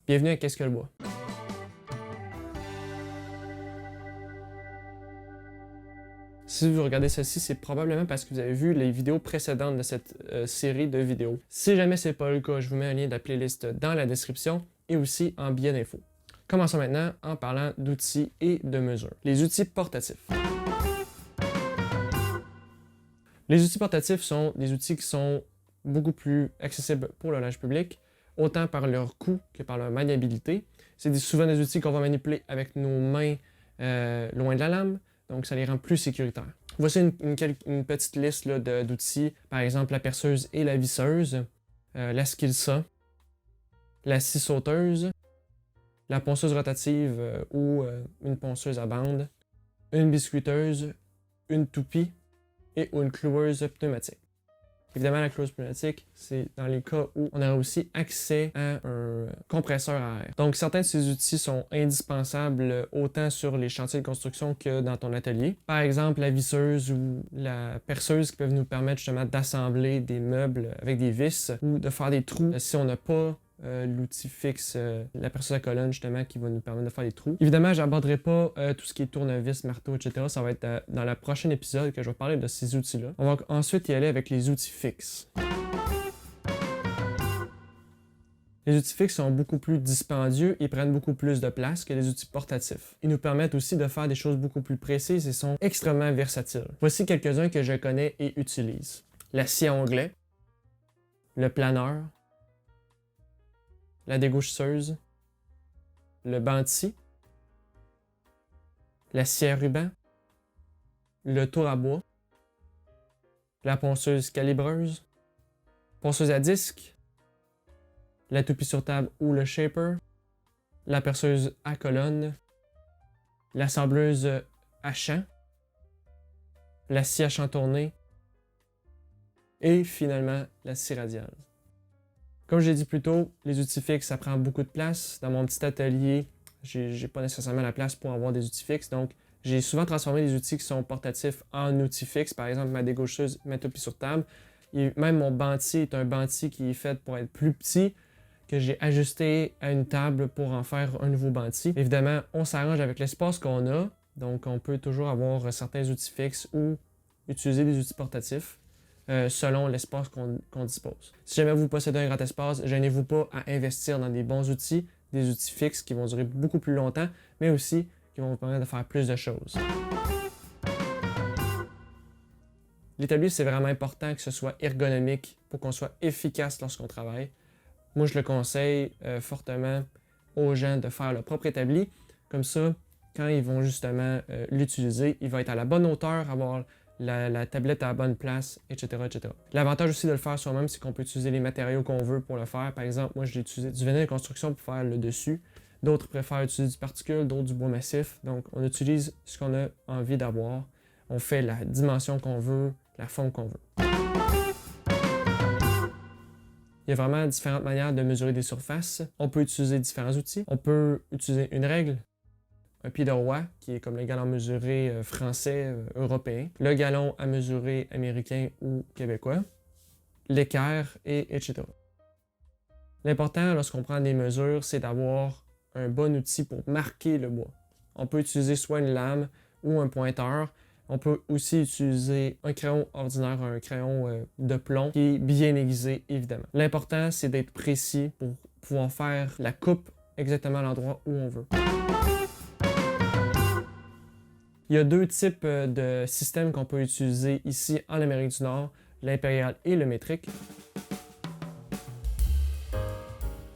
Bienvenue à Qu'est-ce que le bois? Si vous regardez ceci, c'est probablement parce que vous avez vu les vidéos précédentes de cette série de vidéos. Si jamais ce n'est pas le cas, je vous mets un lien de la playlist dans la description et aussi en billet d'infos. Commençons maintenant en parlant d'outils et de mesures. Les outils portatifs. Les outils portatifs sont des outils qui sont beaucoup plus accessibles pour le large public, autant par leur coût que par leur maniabilité. C'est souvent des outils qu'on va manipuler avec nos mains loin de la lame, donc ça les rend plus sécuritaires. Voici une petite liste d'outils, par exemple la perceuse et la visseuse, la skilsa, la scie sauteuse, la ponceuse rotative ou une ponceuse à bande, une biscuiteuse, une toupie et une cloueuse pneumatique. Évidemment, la cloueuse pneumatique, c'est dans les cas où on aura aussi accès à un compresseur à air. Donc, certains de ces outils sont indispensables autant sur les chantiers de construction que dans ton atelier. Par exemple, la visseuse ou la perceuse qui peuvent nous permettre justement d'assembler des meubles avec des vis ou de faire des trous si on n'a pas l'outil fixe, la perceuse à colonne justement qui va nous permettre de faire des trous. Évidemment, je n'aborderai pas tout ce qui est tournevis, marteau, etc. Ça va être dans le prochain épisode que je vais parler de ces outils-là. On va ensuite y aller avec les outils fixes. Les outils fixes sont beaucoup plus dispendieux et prennent beaucoup plus de place que les outils portatifs. Ils nous permettent aussi de faire des choses beaucoup plus précises et sont extrêmement versatiles. Voici quelques-uns que je connais et utilise. La scie à onglet, le planeur, la dégaucheuse, le banti, la scie à ruban, le tour à bois, la ponceuse calibreuse, ponceuse à disque, la toupie sur table ou le shaper, la perceuse à colonne, l'assembleuse à champ, la scie à champ tourné et finalement la scie radiale. Comme j'ai dit plus tôt, les outils fixes, ça prend beaucoup de place. Dans mon petit atelier, j'ai pas nécessairement la place pour avoir des outils fixes. Donc, j'ai souvent transformé les outils qui sont portatifs en outils fixes. Par exemple, ma dégaucheuse, ma toupie sur table. Et même mon banti est un banti qui est fait pour être plus petit, que j'ai ajusté à une table pour en faire un nouveau banti. Évidemment, on s'arrange avec l'espace qu'on a. Donc, on peut toujours avoir certains outils fixes ou utiliser des outils portatifs. Selon l'espace qu'on dispose. Si jamais vous possédez un grand espace, gênez-vous pas à investir dans des bons outils, des outils fixes qui vont durer beaucoup plus longtemps, mais aussi qui vont vous permettre de faire plus de choses. L'établi, c'est vraiment important que ce soit ergonomique pour qu'on soit efficace lorsqu'on travaille. Moi, je le conseille fortement aux gens de faire leur propre établi. Comme ça, quand ils vont justement l'utiliser, il va être à la bonne hauteur, avoir la tablette à la bonne place, etc., etc. L'avantage aussi de le faire soi-même, c'est qu'on peut utiliser les matériaux qu'on veut pour le faire. Par exemple, moi, j'ai utilisé du vinyle de construction pour faire le dessus. D'autres préfèrent utiliser du particule, d'autres du bois massif. Donc, on utilise ce qu'on a envie d'avoir. On fait la dimension qu'on veut, la forme qu'on veut. Il y a vraiment différentes manières de mesurer des surfaces. On peut utiliser différents outils. On peut utiliser une règle, un pied de roi, qui est comme le galon mesuré français, européen, le galon à mesurer américain ou québécois, l'équerre, etc. L'important lorsqu'on prend des mesures, c'est d'avoir un bon outil pour marquer le bois. On peut utiliser soit une lame ou un pointeur. On peut aussi utiliser un crayon ordinaire, un crayon de plomb qui est bien aiguisé, évidemment. L'important, c'est d'être précis pour pouvoir faire la coupe exactement à l'endroit où on veut. Il y a deux types de systèmes qu'on peut utiliser ici en Amérique du Nord, l'impérial et le métrique.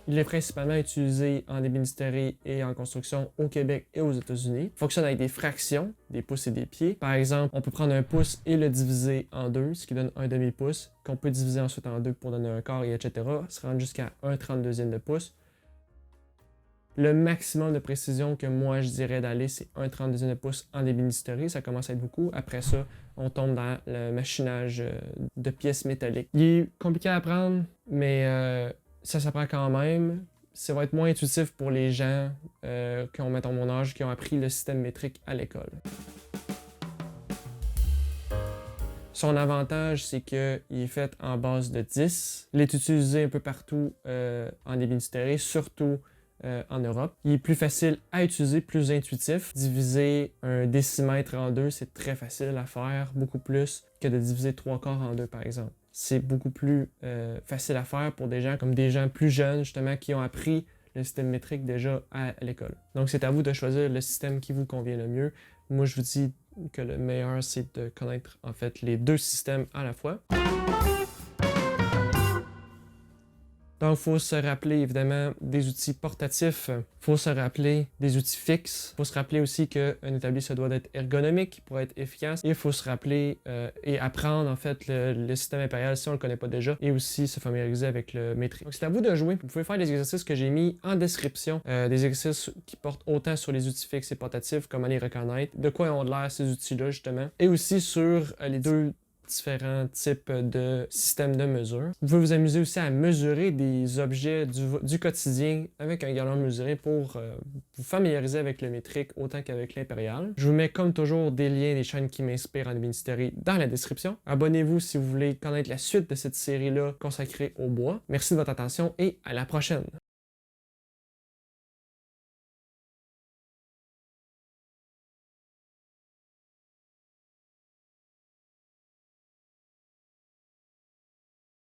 Il est principalement utilisé en ébénisterie et en construction au Québec et aux États-Unis. Il fonctionne avec des fractions, des pouces et des pieds. Par exemple, on peut prendre un pouce et le diviser en deux, ce qui donne un demi-pouce, qu'on peut diviser ensuite en deux pour donner un quart, et etc. Ça se rend jusqu'à 1/32 de pouce. Le maximum de précision que moi je dirais d'aller, c'est 1/32 de pouce en ébénisterie. Ça commence à être beaucoup. Après ça, on tombe dans le machinage de pièces métalliques. Il est compliqué à apprendre, mais ça s'apprend quand même. Ça va être moins intuitif pour les gens qui ont, mettons, mon âge, qui ont appris le système métrique à l'école. Son avantage, c'est qu'il est fait en base de 10. Il est utilisé un peu partout en ébénisterie, surtout en Europe. Il est plus facile à utiliser, plus intuitif. Diviser un décimètre en deux, c'est très facile à faire, beaucoup plus que de diviser 3/4 en deux, par exemple. C'est beaucoup plus facile à faire pour des gens comme des gens plus jeunes, justement, qui ont appris le système métrique déjà à l'école. Donc, c'est à vous de choisir le système qui vous convient le mieux. Moi, je vous dis que le meilleur, c'est de connaître, en fait, les deux systèmes à la fois. Donc, il faut se rappeler évidemment des outils portatifs, il faut se rappeler des outils fixes, il faut se rappeler aussi qu'un établi se doit d'être ergonomique pour être efficace, et il faut se rappeler et apprendre en fait le système impérial si on ne le connaît pas déjà, et aussi se familiariser avec le métrique. Donc, c'est à vous de jouer. Vous pouvez faire les exercices que j'ai mis en description, des exercices qui portent autant sur les outils fixes et portatifs, comment les reconnaître, de quoi ont l'air ces outils-là justement, et aussi sur les deux différents types de systèmes de mesure. Vous pouvez vous amuser aussi à mesurer des objets du quotidien avec un galon mesuré pour vous familiariser avec le métrique autant qu'avec l'impérial. Je vous mets comme toujours des liens des chaînes qui m'inspirent en ébénisterie dans la description. Abonnez-vous si vous voulez connaître la suite de cette série-là consacrée au bois. Merci de votre attention et à la prochaine!